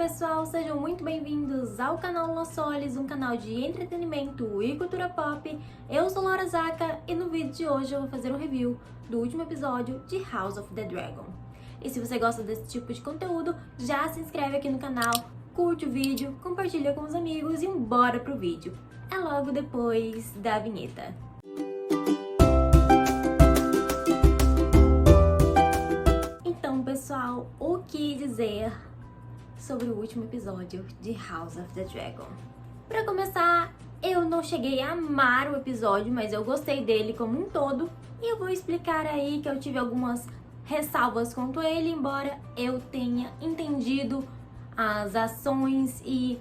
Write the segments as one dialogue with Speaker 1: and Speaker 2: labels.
Speaker 1: pessoal, sejam muito bem-vindos ao canal Los Solis, um canal de entretenimento e cultura pop. Eu sou Laura Zaka e no vídeo de hoje eu vou fazer um review do último episódio de House of the Dragon. E se você gosta desse tipo de conteúdo, já se inscreve aqui no canal, curte o vídeo, compartilha com os amigos e bora pro vídeo. É logo depois da vinheta. Então, pessoal, o que dizer sobre o último episódio de House of the Dragon? Pra começar, eu não cheguei a amar o episódio, mas eu gostei dele como um todo. E eu vou explicar aí que eu tive algumas ressalvas quanto a ele, embora eu tenha entendido as ações e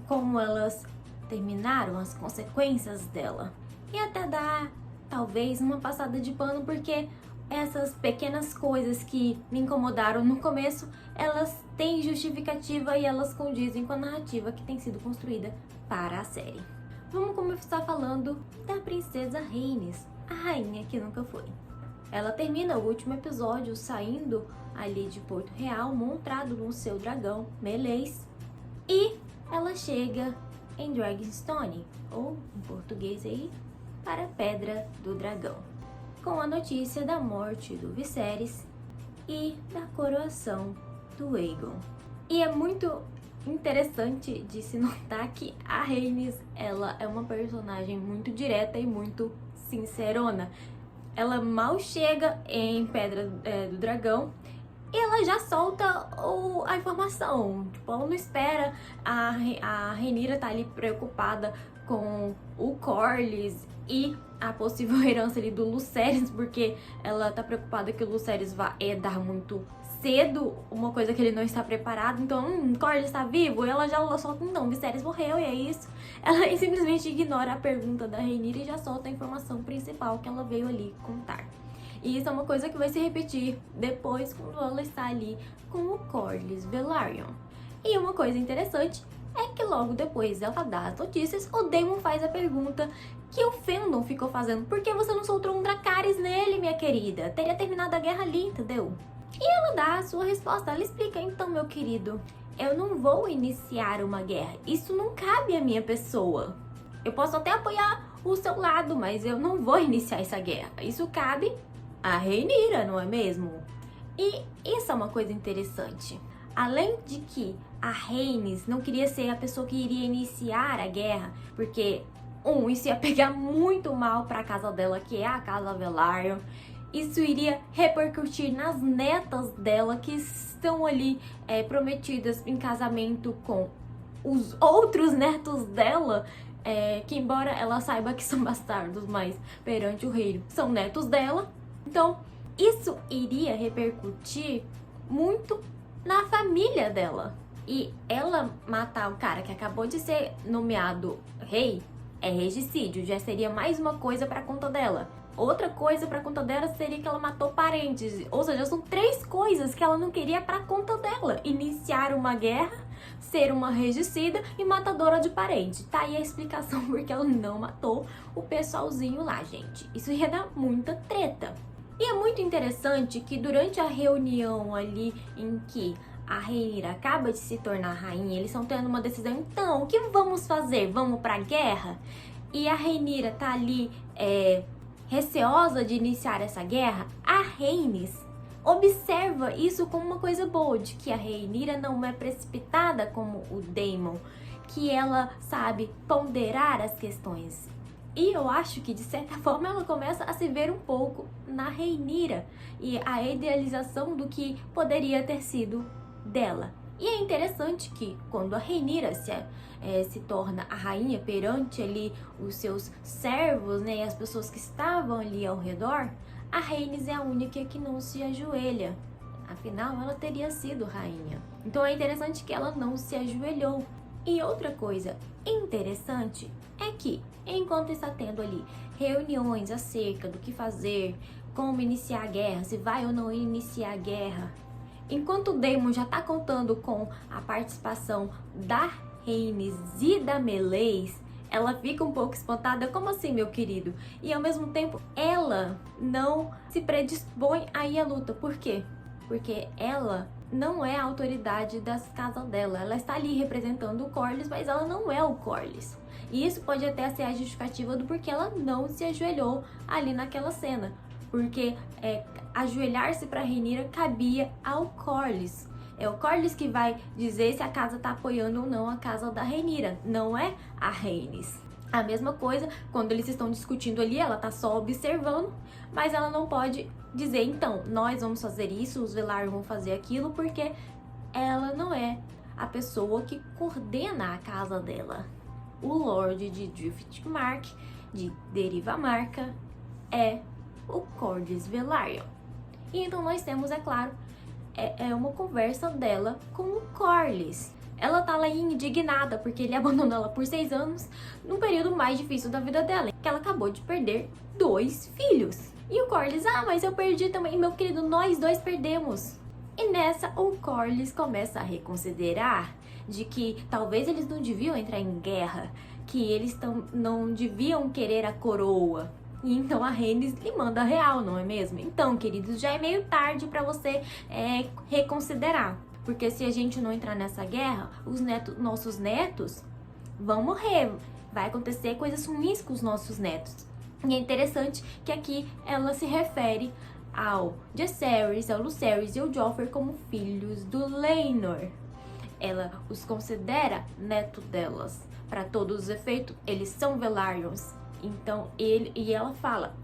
Speaker 1: como elas terminaram, as consequências dela. E até dar, talvez, uma passada de pano, porque essas pequenas coisas que me incomodaram no começo, elas têm justificativa e elas condizem com a narrativa que tem sido construída para a série. Vamos começar falando da princesa Rhaenys, a rainha que nunca foi. Ela termina o último episódio saindo ali de Porto Real, montado no seu dragão, Meleys, e ela chega em Dragonstone, ou em português aí, para a Pedra do Dragão, com a notícia da morte do Viserys e da coroação do Aegon. E é muito interessante de se notar que a Rhaenys, ela é uma personagem muito direta e muito sincerona. Ela mal chega em Pedra do Dragão e ela já solta a informação. Tipo, ela não espera a Rhaenyra tá ali preocupada com o Corlys e a possível herança ali do Lucerys, porque ela tá preocupada que o Lucerys vá dar muito cedo, uma coisa que ele não está preparado. Então, Corlys está vivo, e ela já solta, então, Viserys morreu e é isso. Ela simplesmente ignora a pergunta da Rhaenyra e já solta a informação principal que ela veio ali contar. E isso é uma coisa que vai se repetir depois, quando ela está ali com o Corlys Velaryon. E uma coisa interessante é que logo depois dela dar as notícias, o Daemon faz a pergunta que o fandom ficou fazendo: por que você não soltou um Dracarys nele, minha querida? Teria terminado a guerra ali, entendeu? E ela dá a sua resposta, ela explica: então, meu querido, eu não vou iniciar uma guerra, isso não cabe à minha pessoa. Eu posso até apoiar o seu lado, mas eu não vou iniciar essa guerra, isso cabe à Rhaenyra, não é mesmo? E isso é uma coisa interessante. Além de que a Rhaenys não queria ser a pessoa que iria iniciar a guerra, porque, isso ia pegar muito mal para a casa dela, que é a casa Velaryon. Isso iria repercutir nas netas dela, que estão ali prometidas em casamento com os outros netos dela, que embora ela saiba que são bastardos, mas perante o reino são netos dela. Então, isso iria repercutir muito na família dela. E ela matar o cara que acabou de ser nomeado rei é regicídio, já seria mais uma coisa pra conta dela. Outra coisa pra conta dela seria que ela matou parentes. Ou seja, são 3 coisas que ela não queria pra conta dela: iniciar uma guerra, ser uma regicida e matadora de parente. Tá aí a explicação porque ela não matou o pessoalzinho lá, gente. Isso ia dar muita treta. E é muito interessante que durante a reunião ali em que a Rhaenyra acaba de se tornar rainha, eles estão tendo uma decisão: então, o que vamos fazer? Vamos pra guerra? E a Rhaenyra tá ali receosa de iniciar essa guerra. A Rhaenys observa isso como uma coisa boa, de que a Rhaenyra não é precipitada como o Daemon, que ela sabe ponderar as questões. E eu acho que, de certa forma, ela começa a se ver um pouco na Rhaenyra e a idealização do que poderia ter sido dela. E é interessante que, quando a Rhaenyra se torna a rainha perante ali os seus servos, né, e as pessoas que estavam ali ao redor, a Rhaenys é a única que não se ajoelha. Afinal, ela teria sido rainha. Então é interessante que ela não se ajoelhou. E outra coisa interessante é que, enquanto está tendo ali reuniões acerca do que fazer, como iniciar a guerra, se vai ou não iniciar a guerra, enquanto o Daemon já está contando com a participação da Rhaenys e da Meleys, ela fica um pouco espantada: como assim, meu querido? E ao mesmo tempo, ela não se predispõe a ir à luta. Por quê? Porque ela não é a autoridade das casas dela. Ela está ali representando o Corlys, mas ela não é o Corlys. E isso pode até ser a justificativa do porquê ela não se ajoelhou ali naquela cena. Porque ajoelhar-se para Rhaenyra cabia ao Corlys. É o Corlys que vai dizer se a casa está apoiando ou não a casa da Rhaenyra, não é a Rhaenys. A mesma coisa, quando eles estão discutindo ali, ela tá só observando, mas ela não pode dizer, então, nós vamos fazer isso, os Velaryon vão fazer aquilo, porque ela não é a pessoa que coordena a casa dela. O Lorde de Driftmark, de Derivamarca, é o Corlys Velaryon. E então nós temos, é claro, uma conversa dela com o Corlys. Ela tá lá indignada porque ele abandonou ela por 6 anos no período mais difícil da vida dela, que ela acabou de perder 2 filhos. E o Corlys, mas eu perdi também, meu querido, nós 2 perdemos. E nessa, o Corlys começa a reconsiderar de que talvez eles não deviam entrar em guerra, que eles não deviam querer a coroa. E então a Rhaenys lhe manda a real, não é mesmo? Então, queridos, já é meio tarde para você reconsiderar. Porque se a gente não entrar nessa guerra, nossos netos vão morrer. Vai acontecer coisas ruins com os nossos netos. E é interessante que aqui ela se refere ao Jaehaerys, ao Lucerys e ao Joffrey como filhos do Laenor. Ela os considera neto delas. Para todos os efeitos, eles são Velaryons. Então, ela fala,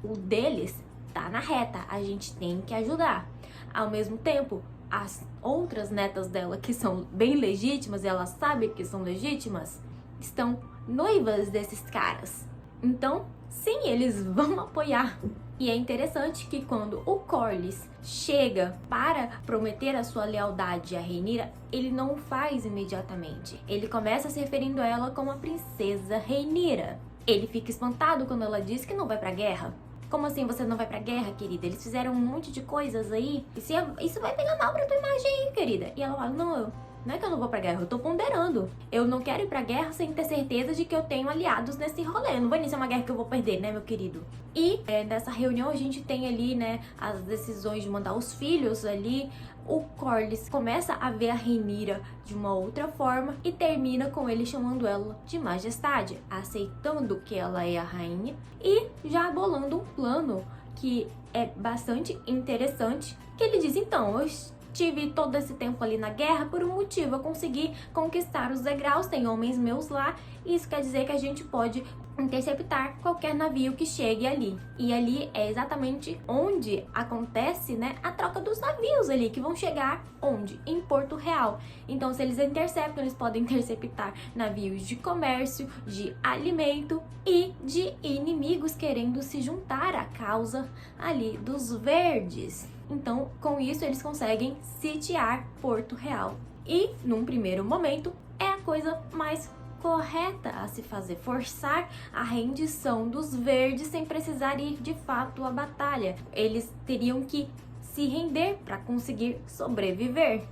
Speaker 1: o deles tá na reta, a gente tem que ajudar. Ao mesmo tempo, as outras netas dela, que são bem legítimas, e ela sabe que são legítimas, estão noivas desses caras. Então, sim, eles vão apoiar. E é interessante que quando o Corlys chega para prometer a sua lealdade a Rhaenyra, ele não o faz imediatamente. Ele começa se referindo a ela como a princesa Rhaenyra. Ele fica espantado quando ela diz que não vai pra guerra. Como assim você não vai pra guerra, querida? Eles fizeram um monte de coisas aí. Isso vai pegar mal pra tua imagem aí, querida. E ela fala, não é que eu não vou pra guerra, eu tô ponderando. Eu não quero ir pra guerra sem ter certeza de que eu tenho aliados nesse rolê. Não vai iniciar uma guerra que eu vou perder, né, meu querido? E nessa reunião a gente tem ali, né, as decisões de mandar os filhos ali. O Corlys começa a ver a Rhaenyra de uma outra forma e termina com ele chamando ela de majestade, aceitando que ela é a rainha e já bolando um plano que é bastante interessante, que ele diz, então, eu tive todo esse tempo ali na guerra por um motivo, eu consegui conquistar os degraus, tem homens meus lá, e isso quer dizer que a gente pode interceptar qualquer navio que chegue ali. E ali é exatamente onde acontece, né, a troca dos navios ali, que vão chegar onde? Em Porto Real. Então, se eles interceptam, eles podem interceptar navios de comércio, de alimento e de inimigos querendo se juntar à causa ali dos verdes. Então, com isso, eles conseguem sitiar Porto Real. E, num primeiro momento, é a coisa mais correta a se fazer, forçar a rendição dos verdes sem precisar ir de fato à batalha. Eles teriam que se render para conseguir sobreviver.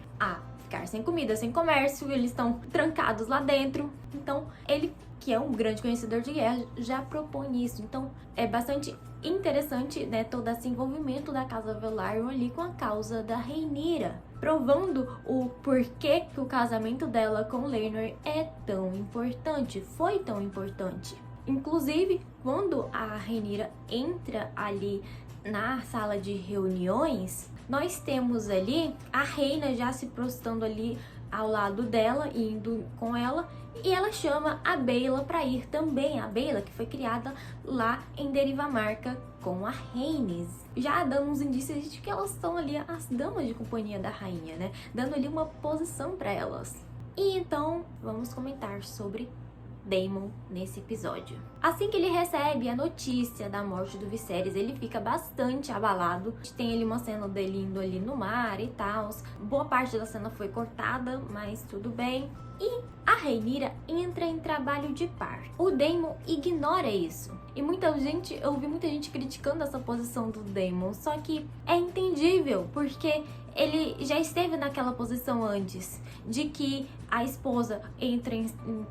Speaker 1: Ficar sem comida, sem comércio, eles estão trancados lá dentro. Então, ele, que é um grande conhecedor de guerra, já propõe isso. Então, é bastante interessante, né, todo esse envolvimento da casa Velaryon ali com a causa da Rhaenyra, provando o porquê que o casamento dela com Laenor é tão importante, foi tão importante. Inclusive, quando a Rhaenyra entra ali na sala de reuniões, nós temos ali a reina já se prostrando ali ao lado dela, indo com ela, e ela chama a Baela para ir também. A Baela, que foi criada lá em Derivamarca com a Rhaenys, já dando uns indícios de que elas são ali as damas de companhia da rainha, né? Dando ali uma posição para elas. E então, vamos comentar sobre Daemon nesse episódio. Assim que ele recebe a notícia da morte do Viserys, ele fica bastante abalado. Tem ali uma cena dele indo ali no mar e tal. Boa parte da cena foi cortada, mas tudo bem. E a Rhaenyra entra em trabalho de parto. O Daemon ignora isso. E eu ouvi muita gente criticando essa posição do Daemon, só que é entendível, porque ele já esteve naquela posição antes, de que a esposa entra em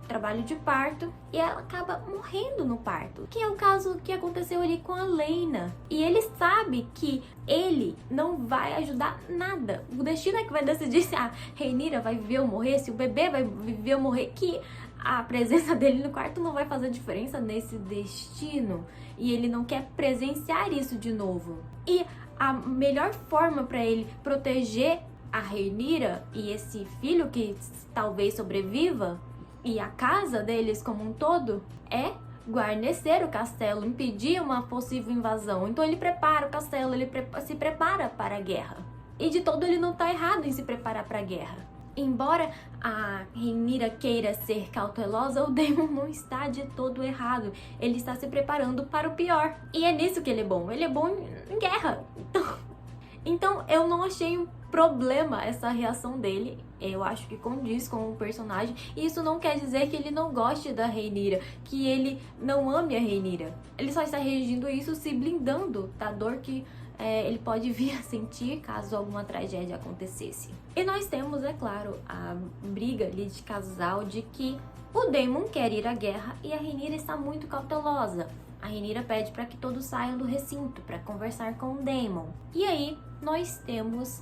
Speaker 1: trabalho de parto e ela acaba morrendo no parto, que é o caso que aconteceu ali com a Laena. E ele sabe que ele não vai ajudar nada. O destino é que vai decidir se a Rhaenyra vai viver ou morrer, se o bebê vai viver ou morrer, que a presença dele no quarto não vai fazer diferença nesse destino. E ele não quer presenciar isso de novo. E a melhor forma para ele proteger a Rhaenyra e esse filho que talvez sobreviva e a casa deles como um todo é guarnecer o castelo, impedir uma possível invasão. Então ele prepara o castelo, ele se prepara para a guerra. E de todo ele não está errado em se preparar para a guerra. Embora a Rhaenyra queira ser cautelosa, o Daemon não está de todo errado. Ele está se preparando para o pior. E é nisso que ele é bom. Ele é bom em guerra. Então eu não achei um problema essa reação dele. Eu acho que condiz com o personagem. E isso não quer dizer que ele não goste da Rhaenyra, que ele não ame a Rhaenyra. Ele só está reagindo isso se blindando da dor que ele pode vir a sentir caso alguma tragédia acontecesse. E nós temos, é claro, a briga ali de casal de que o Daemon quer ir à guerra e a Rhaenyra está muito cautelosa. A Rhaenyra pede para que todos saiam do recinto para conversar com o Daemon. E aí nós temos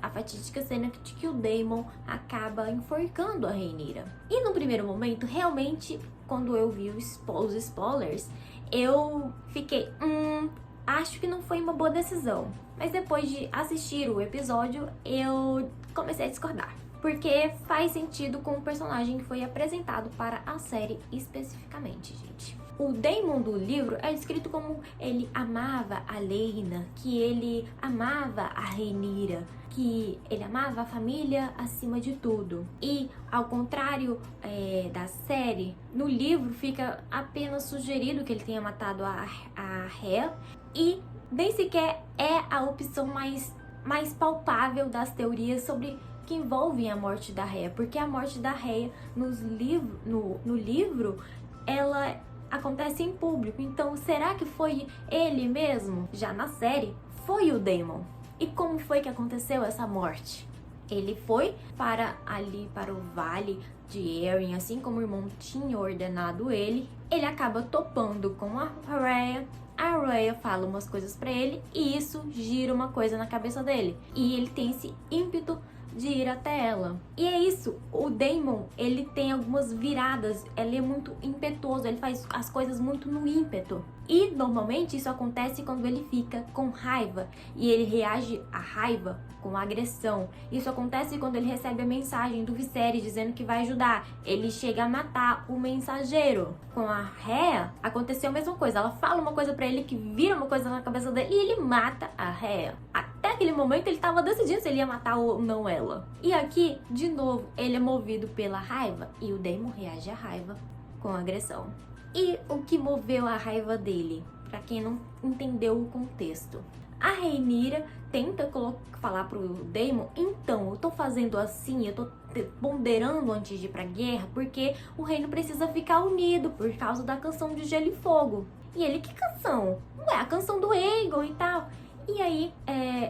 Speaker 1: a fatídica cena de que o Daemon acaba enforcando a Rhaenyra. E no primeiro momento, realmente, quando eu vi os spoilers, eu fiquei... acho que não foi uma boa decisão. Mas depois de assistir o episódio, eu comecei a discordar. Porque faz sentido com o personagem que foi apresentado para a série especificamente, gente. O Daemon do livro é descrito como ele amava a Laena, que ele amava a Rhaenyra, que ele amava a família acima de tudo. E, ao contrário da série, no livro fica apenas sugerido que ele tenha matado a Rhea, e nem sequer é a opção mais palpável das teorias sobre que envolvem a morte da Rhea, porque a morte da Rhea no livro, ela acontece em público. Então, será que foi ele mesmo? Já na série, foi o Daemon. E como foi que aconteceu essa morte? Ele foi para o vale de Erin, assim como o irmão tinha ordenado ele. Ele acaba topando com a Rhea. A Rhea fala umas coisas pra ele e isso gira uma coisa na cabeça dele. E ele tem esse ímpeto de ir até ela. E é isso, o Daemon, ele tem algumas viradas, ele é muito impetuoso, ele faz as coisas muito no ímpeto. E normalmente isso acontece quando ele fica com raiva e ele reage à raiva com agressão. Isso acontece quando ele recebe a mensagem do Viserys dizendo que vai ajudar. Ele chega a matar o mensageiro. Com a Rhea, aconteceu a mesma coisa. Ela fala uma coisa pra ele que vira uma coisa na cabeça dele e ele mata a Rhea. Até aquele momento ele estava decidindo se ele ia matar ou não ela. E aqui, de novo, ele é movido pela raiva e o Daemon reage à raiva com agressão. E o que moveu a raiva dele? Pra quem não entendeu o contexto. A Rhaenyra tenta falar pro Daemon, então, eu tô fazendo assim, eu tô ponderando antes de ir pra guerra, porque o reino precisa ficar unido por causa da canção de Gelo e Fogo. E ele, que canção? Ué, a canção do Aegon e tal. E aí,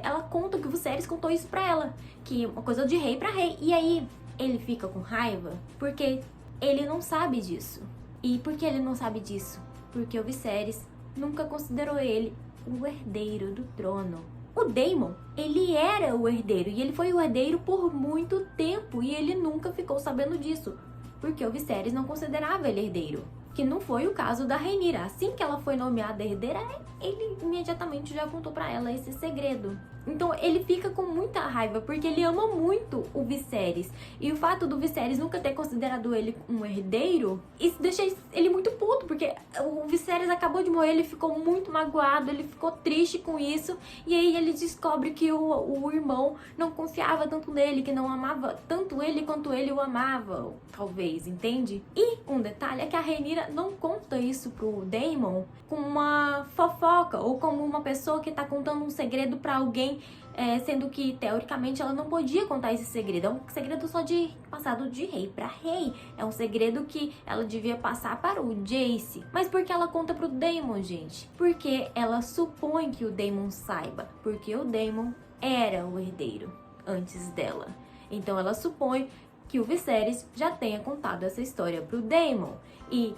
Speaker 1: ela conta que o Viserys contou isso pra ela, que uma coisa de rei pra rei. E aí, ele fica com raiva, porque ele não sabe disso. E por que ele não sabe disso? Porque o Viserys nunca considerou ele o herdeiro do trono. O Daemon, ele era o herdeiro, e ele foi o herdeiro por muito tempo, e ele nunca ficou sabendo disso, porque o Viserys não considerava ele herdeiro. Que não foi o caso da Rhaenyra. Assim que ela foi nomeada herdeira, ele imediatamente já contou pra ela esse segredo. Então ele fica com muita raiva, porque ele ama muito o Viserys. E o fato do Viserys nunca ter considerado ele um herdeiro, isso deixa ele muito puto, porque o Viserys acabou de morrer, ele ficou muito magoado, ele ficou triste com isso. E aí ele descobre que o irmão não confiava tanto nele, que não amava tanto ele quanto ele o amava, talvez, entende? E um detalhe é que a Rhaenyra não conta isso pro Daemon como uma fofoca ou como uma pessoa que tá contando um segredo pra alguém sendo que, teoricamente, ela não podia contar esse segredo. É um segredo só de passado de rei para rei. É um segredo que ela devia passar para o Jace. Mas por que ela conta pro Daemon, gente? Porque ela supõe que o Daemon saiba. Porque o Daemon era o herdeiro antes dela. Então ela supõe que o Viserys já tenha contado essa história pro Daemon. E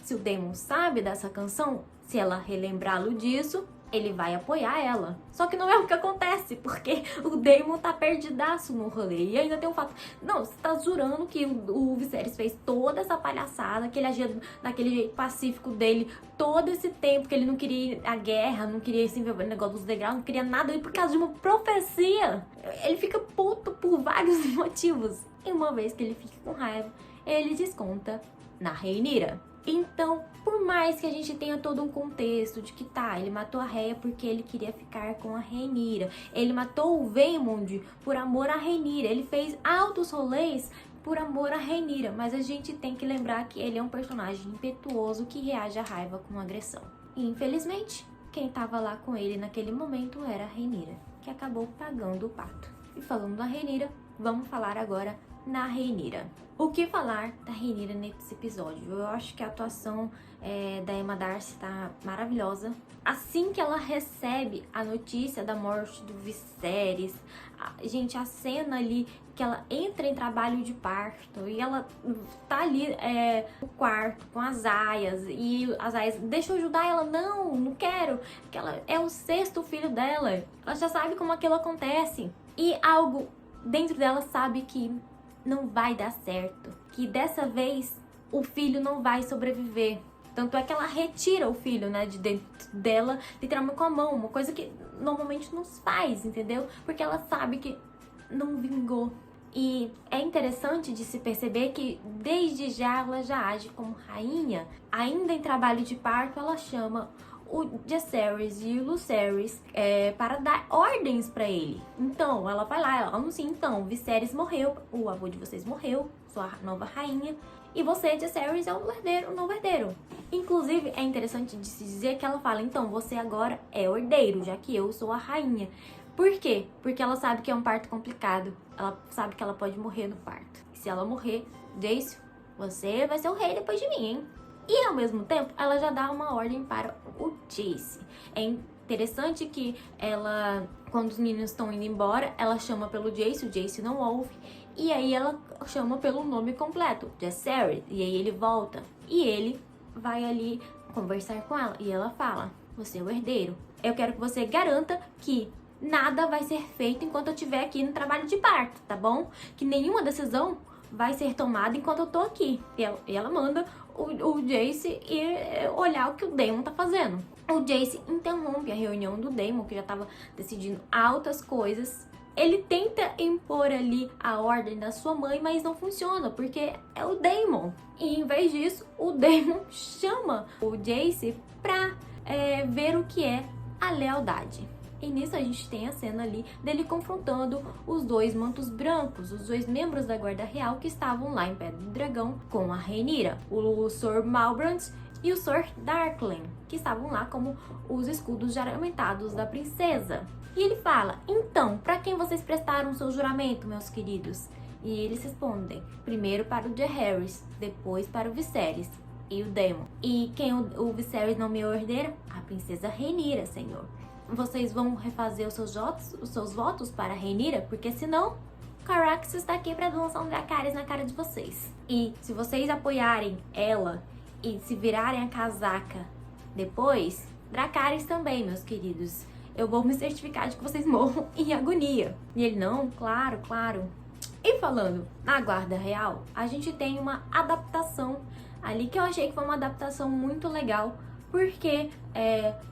Speaker 1: se o Daemon sabe dessa canção, se ela relembrá-lo disso, ele vai apoiar ela. Só que não é o que acontece, porque o Daemon tá perdidaço no rolê. E ainda tem um fato... Não, você tá jurando que o Viserys fez toda essa palhaçada, que ele agia daquele jeito pacífico dele todo esse tempo, que ele não queria a guerra, não queria se envolver no negócio dos degraus, não queria nada, por causa de uma profecia. Ele fica puto por vários motivos. E uma vez que ele fica com raiva, ele desconta na Rhaenyra. Então, por mais que a gente tenha todo um contexto de que ele matou a Rhea porque ele queria ficar com a Rhaenyra, ele matou o Vaemond por amor a Rhaenyra, ele fez altos rolês por amor a Rhaenyra, mas a gente tem que lembrar que ele é um personagem impetuoso que reage à raiva com agressão. E, infelizmente, quem estava lá com ele naquele momento era a Rhaenyra, que acabou pagando o pato. E falando da Rhaenyra, vamos falar agora na Rhaenyra. O que falar da Rhaenyra nesse episódio? Eu acho que a atuação da Emma Darcy tá maravilhosa. Assim que ela recebe a notícia da morte do Viserys, gente, a cena ali que ela entra em trabalho de parto e ela tá ali no quarto com as aias, e as aias, deixa eu ajudar ela, não quero, porque ela é o 6º filho dela, ela já sabe como aquilo acontece, e algo dentro dela sabe que não vai dar certo, que dessa vez o filho não vai sobreviver. Tanto é que ela retira o filho, de dentro dela, literalmente com a mão, uma coisa que normalmente não se faz, entendeu? Porque ela sabe que não vingou. E é interessante de se perceber que desde já ela já age como rainha. Ainda em trabalho de parto, ela chama o Jaehaerys e o Lucerys para dar ordens para ele. Então, ela vai lá, ela anuncia, então, Viserys morreu, o avô de vocês morreu, sua nova rainha, e você, Jaehaerys, é o novo herdeiro. Inclusive, é interessante de se dizer que ela fala, então, você agora é o herdeiro, já que eu sou a rainha. Por quê? Porque ela sabe que é um parto complicado, ela sabe que ela pode morrer no parto. E se ela morrer, Jace, você vai ser o rei depois de mim, hein? E ao mesmo tempo, ela já dá uma ordem para o Jace. É interessante que ela, quando os meninos estão indo embora, ela chama pelo Jace, o Jace não ouve. E aí ela chama pelo nome completo, Jaehaerys. E aí ele volta. E ele vai ali conversar com ela. E ela fala, você é o herdeiro. Eu quero que você garanta que nada vai ser feito enquanto eu estiver aqui no trabalho de parto, tá bom? Que nenhuma decisão vai ser tomada enquanto eu tô aqui. E ela manda o Jace ir olhar o que o Daemon tá fazendo. O Jace interrompe a reunião do Daemon, que já tava decidindo altas coisas. Ele tenta impor ali a ordem da sua mãe, mas não funciona, porque é o Daemon. E em vez disso, o Daemon chama o Jace pra ver o que é a lealdade. E nisso a gente tem a cena ali dele confrontando os 2 mantos brancos, os 2 membros da Guarda Real que estavam lá em Pedra do Dragão com a Rhaenyra, o Sr. Malbrand e o Sr. Darkling, que estavam lá como os escudos juramentados da princesa. E ele fala, então, para quem vocês prestaram seu juramento, meus queridos? E eles respondem, primeiro para o Jaehaerys, depois para o Viserys e o Daemon. E quem o Viserys nomeou herdeira? A princesa Rhaenyra, senhor. Vocês vão refazer os seus votos para a Rhaenyra, porque senão Caraxes está aqui para lançar um Dracarys na cara de vocês. E se vocês apoiarem ela e se virarem a casaca depois, Dracarys também, meus queridos. Eu vou me certificar de que vocês morram em agonia. E ele, não, claro, claro. E falando na Guarda Real, a gente tem uma adaptação ali que eu achei que foi uma adaptação muito legal. Porque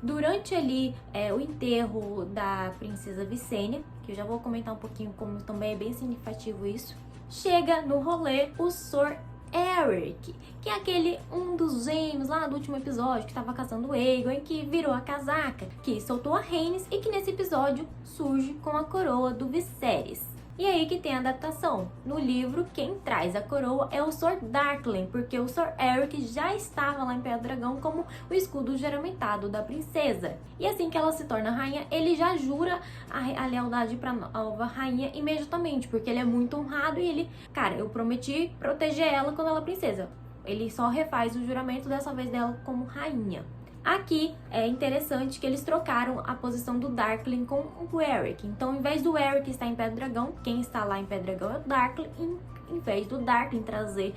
Speaker 1: durante ali o enterro da princesa Visenya, que eu já vou comentar um pouquinho como também é bem significativo isso, chega no rolê o Sr. Eric, que é um dos gêmeos lá do último episódio que estava caçando o Aegon e que virou a casaca, que soltou a Rhaenys e que nesse episódio surge com a coroa do Viserys. E aí que tem a adaptação. No livro, quem traz a coroa é o Sr. Darkling, porque o Sr. Eric já estava lá em Pedra Dragão como o escudo juramentado da princesa. E assim que ela se torna rainha, ele já jura a lealdade para a nova rainha imediatamente, porque ele é muito honrado e ele, cara, eu prometi proteger ela quando ela é princesa. Ele só refaz o juramento, dessa vez dela como rainha. Aqui é interessante que eles trocaram a posição do Darkling com o Eric. Então, em vez do Eric estar em Pedra Dragão, quem está lá em Pedra Dragão é o Darkling. Em vez do Darkling trazer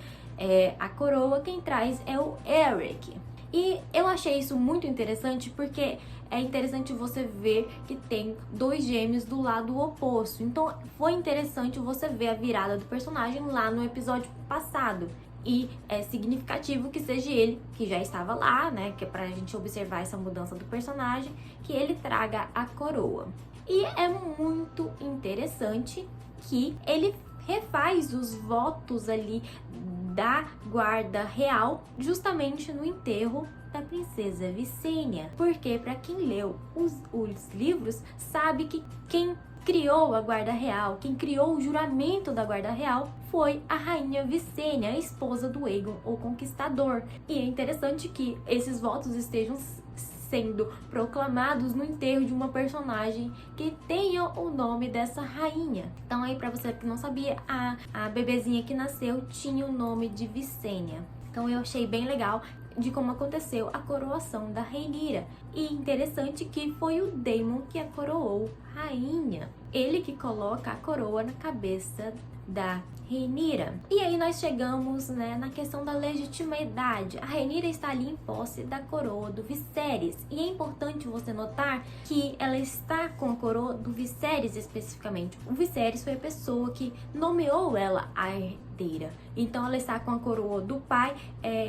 Speaker 1: a coroa, quem traz é o Eric. E eu achei isso muito interessante porque é interessante você ver que tem dois gêmeos do lado oposto. Então, foi interessante você ver a virada do personagem lá no episódio passado. E é significativo que seja ele, que já estava lá, né, que é pra gente observar essa mudança do personagem, que ele traga a coroa. E é muito interessante que ele refaz os votos ali da guarda real justamente no enterro da princesa Visenya. Porque para quem leu os livros sabe que quem criou a guarda real, quem criou o juramento da guarda real foi a rainha Visenya, a esposa do Aegon, o Conquistador. E é interessante que esses votos estejam sendo proclamados no enterro de uma personagem que tenha o nome dessa rainha. Então aí, para você que não sabia, a bebezinha que nasceu tinha o nome de Visenya. Então eu achei bem legal de como aconteceu a coroação da Rhaenyra. E interessante que foi o Daemon que a coroou rainha. Ele que coloca a coroa na cabeça da Rhaenyra. E aí nós chegamos, né, na questão da legitimidade. A Rhaenyra está ali em posse da coroa do Viserys. E é importante você notar que ela está com a coroa do Viserys especificamente. O Viserys foi a pessoa que nomeou ela a herdeira. Então ela está com a coroa do pai,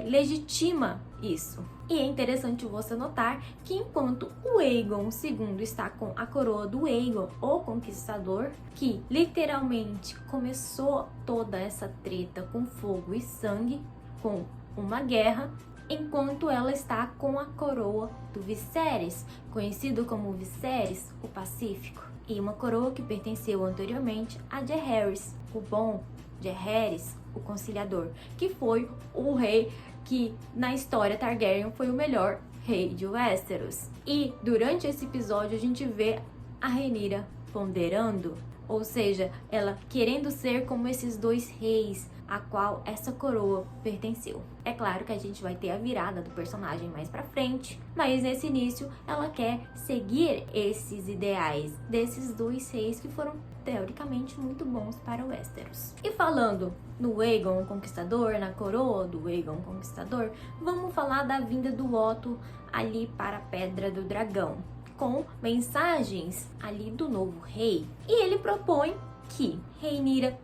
Speaker 1: legitima isso. E é interessante você notar que enquanto o Aegon II está com a coroa do Aegon, o Conquistador, que literalmente começou toda essa treta com fogo e sangue, com uma guerra, enquanto ela está com a coroa do Viserys, conhecido como Viserys, o Pacífico, e uma coroa que pertenceu anteriormente a Jaehaerys, o bom, Jaehaerys, o Conciliador, que foi o rei que na história Targaryen foi o melhor rei de Westeros. E durante esse episódio a gente vê a Rhaenyra ponderando, ou seja, ela querendo ser como esses dois reis a qual essa coroa pertenceu. É claro que a gente vai ter a virada do personagem mais pra frente, mas nesse início ela quer seguir esses ideais desses dois reis que foram teoricamente muito bons para Westeros. E falando no Aegon Conquistador, na coroa do Aegon Conquistador, vamos falar da vinda do Otto ali para a Pedra do Dragão, com mensagens ali do novo rei. E ele propõe que Rhaenyra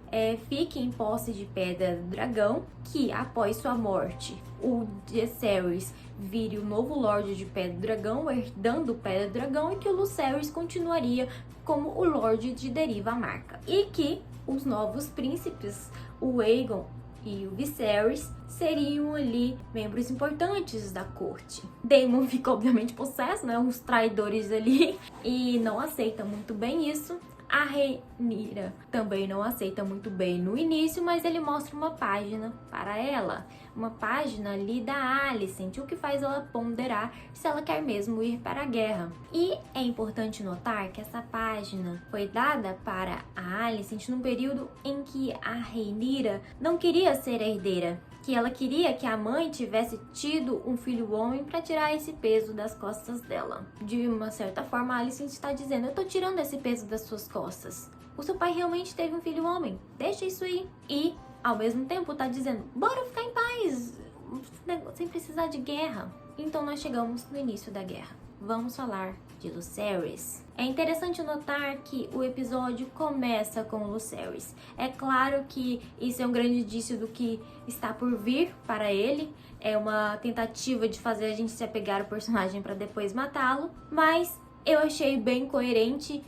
Speaker 1: fique em posse de Pedra do Dragão, que após sua morte o Jaehaerys vire o novo Lorde de Pedra do Dragão, herdando Pedra do Dragão, e que o Lucerys continuaria como o Lorde de Deriva Amarga. E que os novos príncipes, o Aegon e o Viserys, seriam ali membros importantes da corte. Daemon fica obviamente possesso, né? Uns traidores ali, e não aceita muito bem isso. A Rhaenyra também não aceita muito bem no início, mas ele mostra uma página para ela. Uma página ali da Alicent, o que faz ela ponderar se ela quer mesmo ir para a guerra. E é importante notar que essa página foi dada para a Alicent num período em que a Rhaenyra não queria ser herdeira, que ela queria que a mãe tivesse tido um filho homem para tirar esse peso das costas dela. De uma certa forma, a Alicent está dizendo: eu tô tirando esse peso das suas costas. O seu pai realmente teve um filho homem, deixa isso aí. E, ao mesmo tempo, tá dizendo: bora ficar em paz, sem precisar de guerra. Então nós chegamos no início da guerra. Vamos falar de Lucerys. É interessante notar que o episódio começa com Lucerys. É claro que isso é um grande indício do que está por vir para ele. É uma tentativa de fazer a gente se apegar ao personagem para depois matá-lo. Mas eu achei bem coerente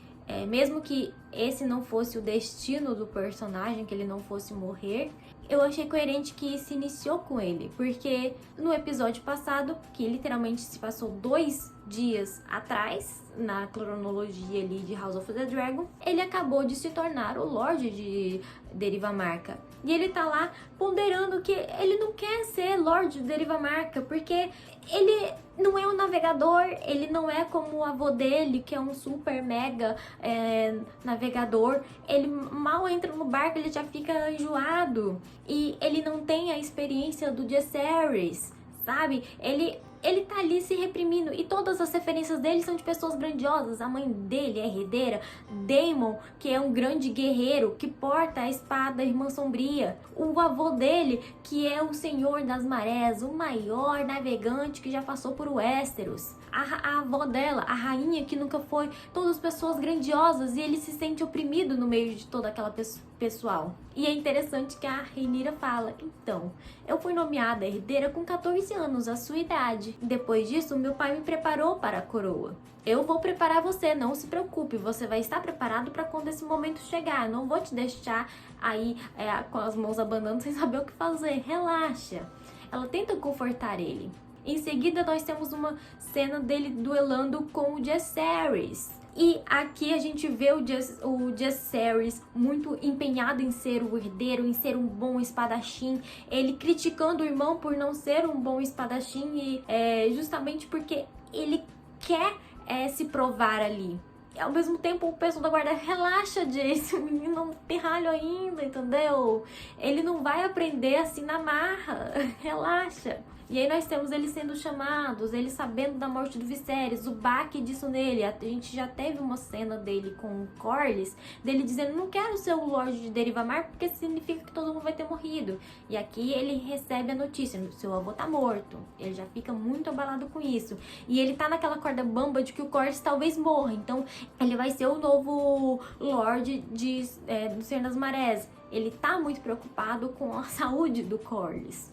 Speaker 1: mesmo que esse não fosse o destino do personagem, que ele não fosse morrer, eu achei coerente que se iniciou com ele, porque no episódio passado, que literalmente se passou 2 dias atrás, na cronologia ali de House of the Dragon, ele acabou de se tornar o Lorde de Derivamarca. E ele tá lá ponderando que ele não quer ser Lorde de Derivamarca, porque ele não é um navegador, ele não é como o avô dele, que é um super mega navegador. Ele mal entra no barco, ele já fica enjoado. E ele não tem a experiência do Jaehaerys, sabe? Ele tá ali se reprimindo, e todas as referências dele são de pessoas grandiosas. A mãe dele é herdeira, Daemon, que é um grande guerreiro, que porta a espada Irmã Sombria. O avô dele, que é o Senhor das Marés, o maior navegante que já passou por Westeros. A avó dela, a rainha, que nunca foi, todas pessoas grandiosas, e ele se sente oprimido no meio de toda aquela pessoal. E é interessante que a Rhaenyra fala: então, eu fui nomeada herdeira com 14 anos, a sua idade. Depois disso, meu pai me preparou para a coroa. Eu vou preparar você, não se preocupe, você vai estar preparado para quando esse momento chegar. Eu não vou te deixar aí com as mãos abanando sem saber o que fazer, relaxa. Ela tenta confortar ele. Em seguida, nós temos uma cena dele duelando com o Jaehaerys. E aqui a gente vê o Jaehaerys muito empenhado em ser o herdeiro, em ser um bom espadachim. Ele criticando o irmão por não ser um bom espadachim, e justamente porque ele quer se provar ali. E ao mesmo tempo o pessoal da guarda: relaxa, Jace, o menino é um pirralho ainda, entendeu? Ele não vai aprender assim na marra, relaxa. E aí nós temos eles sendo chamados, ele sabendo da morte do Viserys, o baque disso nele. A gente já teve uma cena dele com o Corlys, dele dizendo: não quero ser o Lorde de Derivamarca porque significa que todo mundo vai ter morrido. E aqui ele recebe a notícia: seu avô tá morto. Ele já fica muito abalado com isso. E ele tá naquela corda bamba de que o Corlys talvez morra, então ele vai ser o novo Lorde do Senhor das Marés. Ele tá muito preocupado com a saúde do Corlys.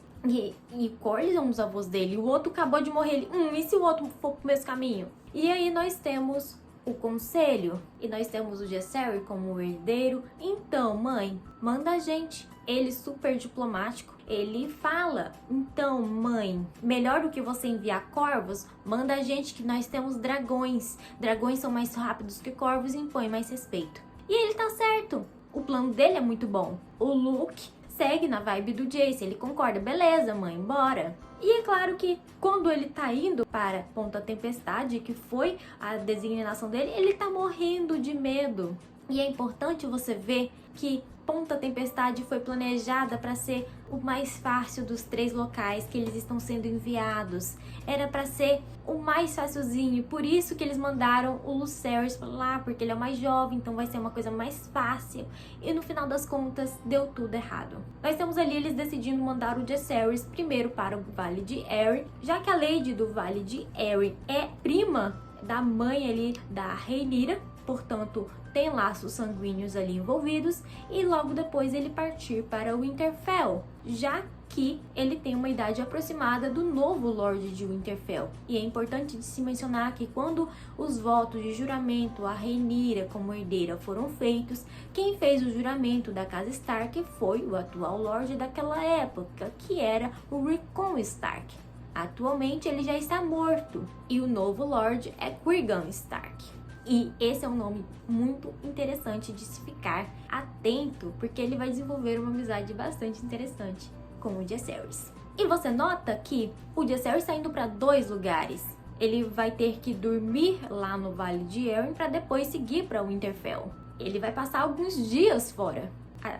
Speaker 1: E Corlys é um dos avós dele, o outro acabou de morrer. E se o outro for pro mesmo caminho? E aí nós temos o conselho, e nós temos o Jaehaerys como o herdeiro. Então, mãe, manda a gente. Ele super diplomático, ele fala: então, mãe, melhor do que você enviar corvos, manda a gente, que nós temos dragões. Dragões são mais rápidos que corvos e impõem mais respeito. E ele tá certo, o plano dele é muito bom. O Luke segue na vibe do Jace, ele concorda: beleza, mãe, bora. E é claro que quando ele tá indo para Ponta Tempestade, que foi a designação dele, ele tá morrendo de medo. E é importante você ver que Ponta Tempestade foi planejada para ser o mais fácil dos 3 locais que eles estão sendo enviados. Era para ser o mais facilzinho, por isso que eles mandaram o Lucerys lá, porque ele é o mais jovem, então vai ser uma coisa mais fácil. E no final das contas, deu tudo errado. Nós temos ali eles decidindo mandar o Jaehaerys primeiro para o Vale de Arryn, já que a Lady do Vale de Arryn é prima da mãe ali da Rhaenyra, portanto tem laços sanguíneos ali envolvidos, e logo depois ele partir para Winterfell, já que ele tem uma idade aproximada do novo Lorde de Winterfell. E é importante de se mencionar que quando os votos de juramento a Rhaenyra como herdeira foram feitos, quem fez o juramento da casa Stark foi o atual Lorde daquela época, que era o Rickon Stark. Atualmente ele já está morto, e o novo Lorde é Clegane Stark. E esse é um nome muito interessante de se ficar atento, porque ele vai desenvolver uma amizade bastante interessante com o Jaehaerys. E você nota que o Jaehaerys está indo para 2 lugares. Ele vai ter que dormir lá no Vale de Arryn para depois seguir para Winterfell. Ele vai passar alguns dias fora.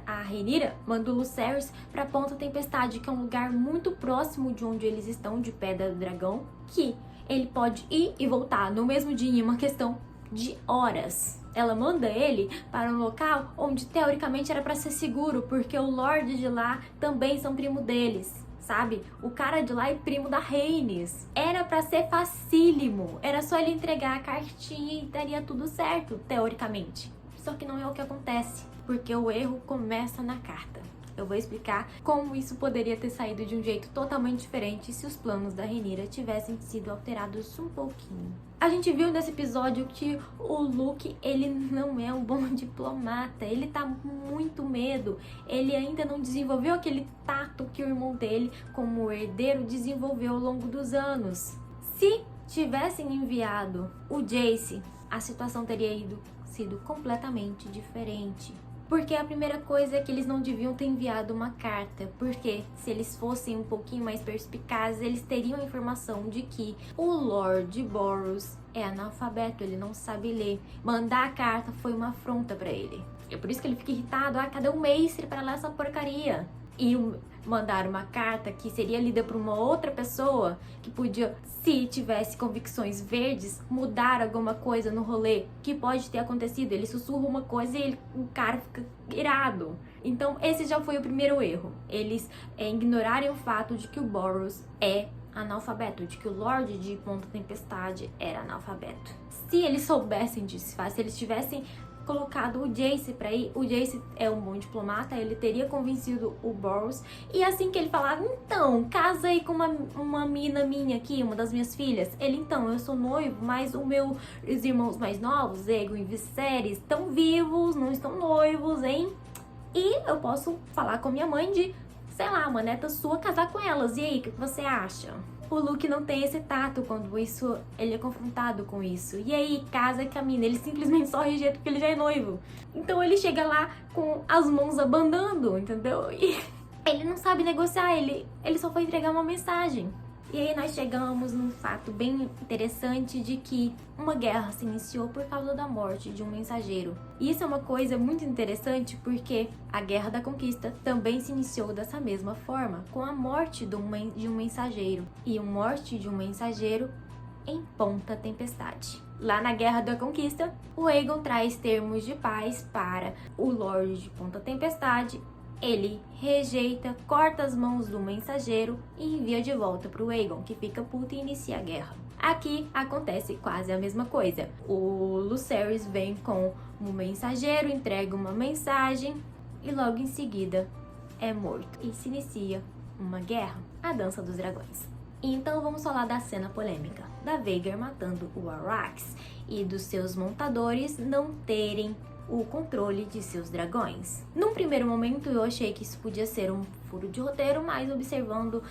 Speaker 1: A Rhaenyra manda o Lucerys para Ponta Tempestade, que é um lugar muito próximo de onde eles estão, de Pedra do Dragão, que ele pode ir e voltar no mesmo dia, em uma questão de horas. Ela manda ele para um local onde teoricamente era para ser seguro, porque o Lorde de lá também são primo deles, sabe? O cara de lá é primo da Rhaenys. Era para ser facílimo, era só ele entregar a cartinha e daria tudo certo, teoricamente. Só que não é o que acontece, porque o erro começa na carta. Eu vou explicar como isso poderia ter saído de um jeito totalmente diferente se os planos da Rhaenyra tivessem sido alterados um pouquinho. A gente viu nesse episódio que o Luke, ele não é um bom diplomata, ele tá muito medo, ele ainda não desenvolveu aquele tato que o irmão dele, como herdeiro, desenvolveu ao longo dos anos. Se tivessem enviado o Jace, a situação teria sido completamente diferente. Porque a primeira coisa é que eles não deviam ter enviado uma carta, porque se eles fossem um pouquinho mais perspicazes, eles teriam a informação de que o Lord Boros é analfabeto, ele não sabe ler. Mandar a carta foi uma afronta pra ele. É por isso que ele fica irritado, cadê o Maester pra ler essa porcaria? E mandar uma carta que seria lida por uma outra pessoa, que podia, se tivesse convicções verdes, mudar alguma coisa no rolê, que pode ter acontecido. Ele sussurra uma coisa e o cara fica irado. Então esse já foi o primeiro erro. Eles ignorarem o fato de que o Boros é analfabeto, de que o Lorde de Ponta Tempestade era analfabeto. Se eles soubessem disso, se eles tivessem colocado o Jace pra ir, o Jace é um bom diplomata, ele teria convencido o Boros, e assim que ele falava, então, casa aí com uma mina minha aqui, uma das minhas filhas, ele, então, eu sou noivo, mas os irmãos mais novos, Aegon e Viserys, estão vivos, não estão noivos, hein? E eu posso falar com minha mãe de, sei lá, uma neta sua, casar com elas, e aí, o que você acha? O Luke não tem esse tato quando ele é confrontado com isso. E aí, casa com a mina, ele simplesmente só rejeita porque ele já é noivo. Então ele chega lá com as mãos abandando, entendeu? E ele não sabe negociar, ele só foi entregar uma mensagem. E aí nós chegamos num fato bem interessante de que uma guerra se iniciou por causa da morte de um mensageiro. E isso é uma coisa muito interessante porque a Guerra da Conquista também se iniciou dessa mesma forma, com a morte de um mensageiro. E a morte de um mensageiro em Ponta Tempestade. Lá na Guerra da Conquista, o Aegon traz termos de paz para o Lorde de Ponta Tempestade. Ele rejeita, corta as mãos do mensageiro e envia de volta para o Aegon, que fica puto e inicia a guerra. Aqui acontece quase a mesma coisa. O Lucerys vem com um mensageiro, entrega uma mensagem e logo em seguida é morto. E se inicia uma guerra, a Dança dos Dragões. Então vamos falar da cena polêmica, da Vhagar matando o Arrax e dos seus montadores não terem o controle de seus dragões. Num primeiro momento eu achei que isso podia ser um furo de roteiro, mas observando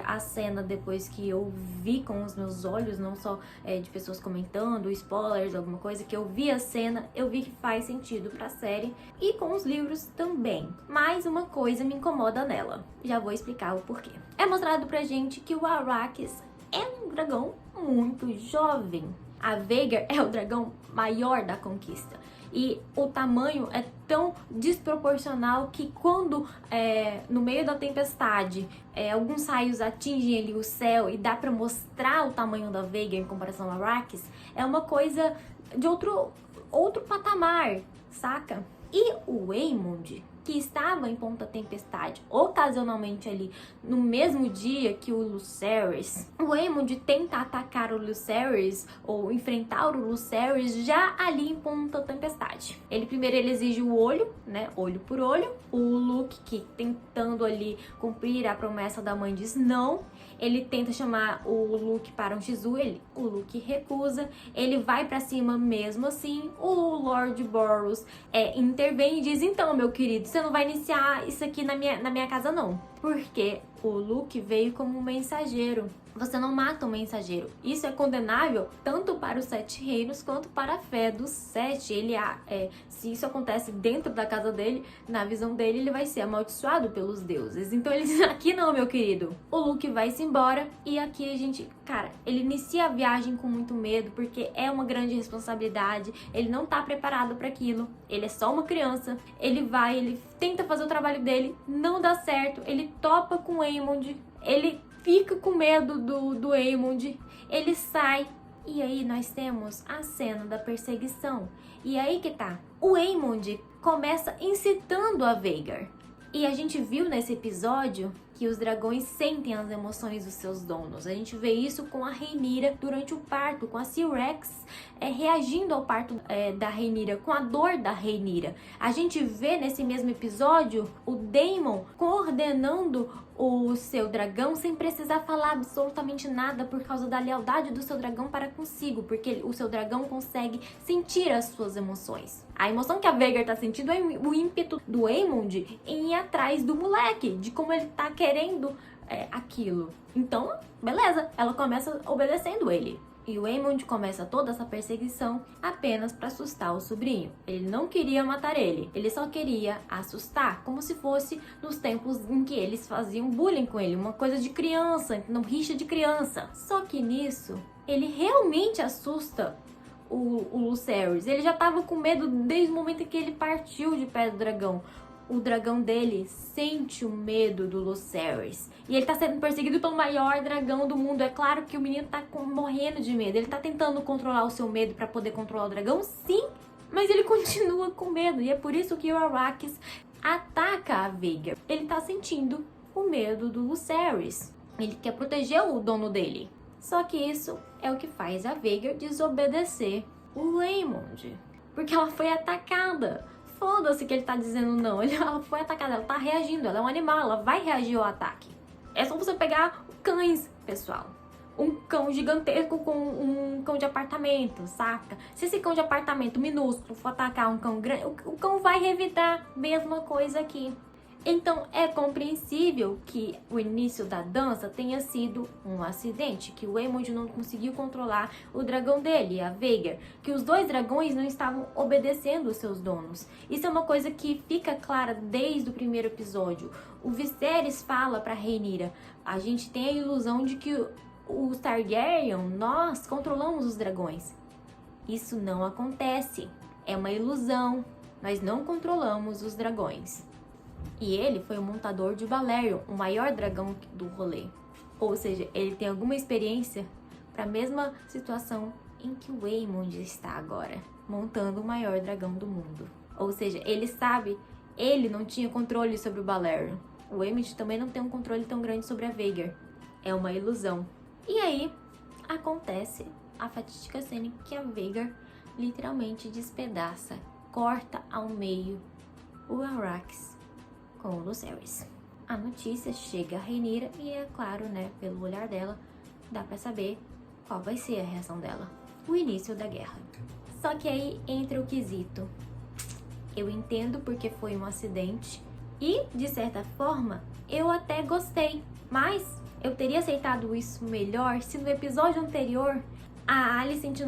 Speaker 1: a cena depois que eu vi com os meus olhos, não só de pessoas comentando, spoilers, alguma coisa, que eu vi a cena, eu vi que faz sentido pra série e com os livros também. Mas uma coisa me incomoda nela, já vou explicar o porquê. É mostrado pra gente que o Arrakis é um dragão muito jovem. A Vhagar é o dragão maior da conquista. E o tamanho é tão desproporcional que quando no meio da tempestade alguns raios atingem ali o céu e dá pra mostrar o tamanho da Vhagar em comparação a Arrakis, é uma coisa de outro patamar, saca? E o Aemond, que estava em Ponta Tempestade, ocasionalmente ali no mesmo dia que o Lucerys, o Aemond tenta atacar o Lucerys ou enfrentar o Lucerys já ali em Ponta Tempestade. Primeiro ele exige o olho, né, olho por olho. O Luke, que tentando ali cumprir a promessa da mãe, diz não. Ele tenta chamar o Luke para um X1, o Luke recusa, ele vai pra cima mesmo assim. O Lord Boros intervém e diz, então, meu querido, você não vai iniciar isso aqui na minha casa não, porque o Luke veio como um mensageiro. Você não mata um mensageiro. Isso é condenável tanto para os 7 reinos quanto para a fé dos 7. Se isso acontece dentro da casa dele, na visão dele, ele vai ser amaldiçoado pelos deuses. Então ele diz, aqui não, meu querido. O Luke vai-se embora e aqui a gente, cara, ele inicia a viagem com muito medo, porque é uma grande responsabilidade. Ele não tá preparado para aquilo. Ele é só uma criança. Ele tenta fazer o trabalho dele, não dá certo. Ele topa com o Aemond. Ele fica com medo do Aemond, ele sai, e aí nós temos a cena da perseguição. E aí que tá, o Aemond começa incitando a Vhagar. E a gente viu nesse episódio que os dragões sentem as emoções dos seus donos. A gente vê isso com a Rhaenyra durante o parto, com a Syrax reagindo ao parto da Rhaenyra, com a dor da Rhaenyra. A gente vê nesse mesmo episódio o Daemon coordenando o seu dragão sem precisar falar absolutamente nada por causa da lealdade do seu dragão para consigo, porque o seu dragão consegue sentir as suas emoções. A emoção que a Vhagar tá sentindo é o ímpeto do Aemond em ir atrás do moleque, de como ele tá querendo aquilo. Então, beleza, ela começa obedecendo ele. E o Aemond começa toda essa perseguição apenas para assustar o sobrinho. Ele não queria matar ele só queria assustar, como se fosse nos tempos em que eles faziam bullying com ele, uma coisa de criança, não rixa de criança. Só que nisso, ele realmente assusta o Lucerys. Ele já tava com medo desde o momento em que ele partiu de pé do dragão. O dragão dele sente o medo do Lucerys. E ele tá sendo perseguido pelo maior dragão do mundo. É claro que o menino tá morrendo de medo. Ele tá tentando controlar o seu medo pra poder controlar o dragão, sim. Mas ele continua com medo. E é por isso que o Arrakis ataca a Vhagar. Ele tá sentindo o medo do Lucerys. Ele quer proteger o dono dele. Só que isso é o que faz a Vhagar desobedecer o Aemond. Porque ela foi atacada. Foda-se que ele tá dizendo não, ela foi atacada, ela tá reagindo, ela é um animal, ela vai reagir ao ataque. É só você pegar cães, pessoal. Um cão gigantesco com um cão de apartamento, saca? Se esse cão de apartamento minúsculo for atacar um cão grande, o cão vai revidar. Mesma coisa aqui. Então é compreensível que o início da dança tenha sido um acidente, que o Aemond não conseguiu controlar o dragão dele, a Vhagar, que os dois dragões não estavam obedecendo os seus donos. Isso é uma coisa que fica clara desde o primeiro episódio. O Viserys fala para Rhaenyra: a gente tem a ilusão de que os Targaryen, nós controlamos os dragões. Isso não acontece. É uma ilusão. Nós não controlamos os dragões. E ele foi o montador de Balerion, o maior dragão do rolê. Ou seja, ele tem alguma experiência para a mesma situação em que o Aemond está agora, montando o maior dragão do mundo. Ou seja, ele sabe, ele não tinha controle sobre o Balerion. O Aemond também não tem um controle tão grande sobre a Vhagar. É uma ilusão. E aí, acontece a fatídica cena em que a Vhagar literalmente despedaça, corta ao meio o Arrakis com o Lucerys. A notícia chega a Rhaenyra e é claro, né, pelo olhar dela, dá pra saber qual vai ser a reação dela. O início da guerra. Só que aí entra o quesito. Eu entendo porque foi um acidente e, de certa forma, eu até gostei. Mas eu teria aceitado isso melhor se no episódio anterior a Alicent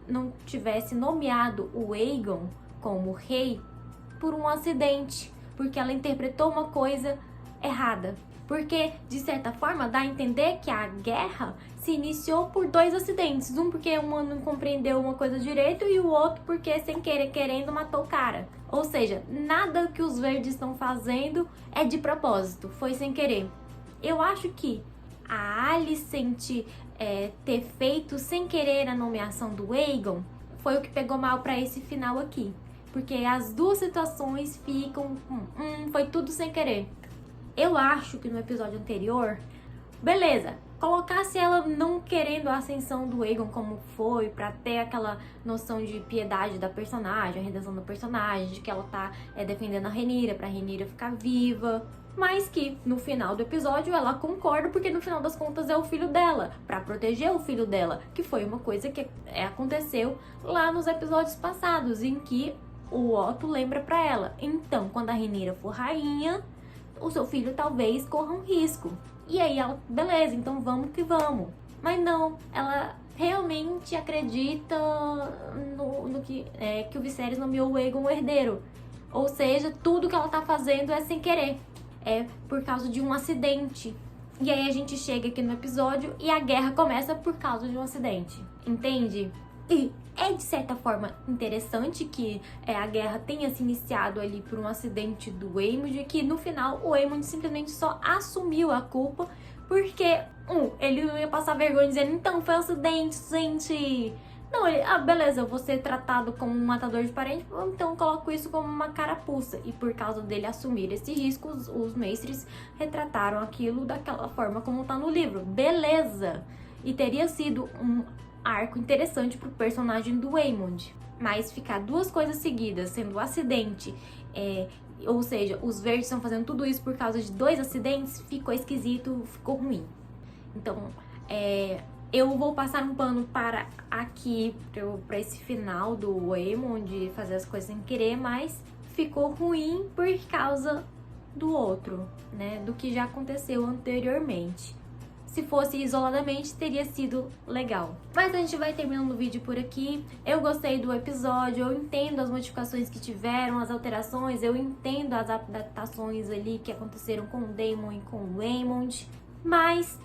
Speaker 1: não tivesse nomeado o Aegon como rei por um acidente. Porque ela interpretou uma coisa errada. Porque, de certa forma, dá a entender que a guerra se iniciou por dois acidentes. Um porque um não compreendeu uma coisa direito e o outro porque, sem querer, querendo, matou o cara. Ou seja, nada que os verdes estão fazendo é de propósito, foi sem querer. Eu acho que a Alicent ter feito sem querer a nomeação do Aegon foi o que pegou mal pra esse final aqui. Porque as duas situações ficam... foi tudo sem querer. Eu acho que no episódio anterior... Beleza, colocasse ela não querendo a ascensão do Aegon como foi, pra ter aquela noção de piedade da personagem, a redenção do personagem, de que ela tá defendendo a Rhaenyra, pra Rhaenyra ficar viva. Mas que no final do episódio ela concorda, porque no final das contas é o filho dela, pra proteger o filho dela. Que foi uma coisa que aconteceu lá nos episódios passados, em que o Otto lembra pra ela: então, quando a Rhaenyra for rainha, o seu filho talvez corra um risco. E aí ela, beleza, então vamos que vamos. Mas não, ela realmente acredita no que o Viserys nomeou o Aegon o herdeiro. Ou seja, tudo que ela tá fazendo é sem querer. É por causa de um acidente. E aí a gente chega aqui no episódio e a guerra começa por causa de um acidente. Entende? E é de certa forma interessante que a guerra tenha se iniciado ali por um acidente do Aemond, e que no final o Aemond simplesmente só assumiu a culpa, porque ele não ia passar vergonha dizendo: então foi um acidente, gente, Não, ele, beleza, eu vou ser tratado como um matador de parente, então eu coloco isso como uma carapuça. E por causa dele assumir esse risco, os mestres retrataram aquilo daquela forma como tá no livro. Beleza! E teria sido um arco interessante pro personagem do Waymond. Mas ficar duas coisas seguidas, sendo um acidente, ou seja, os verdes estão fazendo tudo isso por causa de 2 acidentes, ficou esquisito, ficou ruim. Então, eu vou passar um pano para aqui, para esse final do Waymond fazer as coisas sem querer, mas ficou ruim por causa do outro, né? Do que já aconteceu anteriormente. Se fosse isoladamente, teria sido legal. Mas a gente vai terminando o vídeo por aqui. Eu gostei do episódio, eu entendo as modificações que tiveram, as alterações, eu entendo as adaptações ali que aconteceram com o Damon e com o Waymond, mas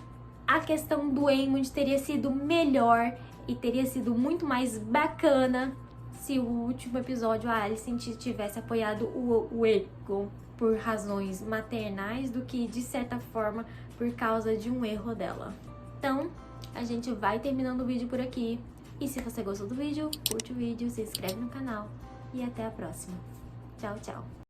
Speaker 1: a questão do Waymond teria sido melhor e teria sido muito mais bacana se o último episódio a Alicent tivesse apoiado o Egon por razões maternais do que, de certa forma, por causa de um erro dela. Então, a gente vai terminando o vídeo por aqui. E se você gostou do vídeo, curte o vídeo, se inscreve no canal e até a próxima. Tchau, tchau!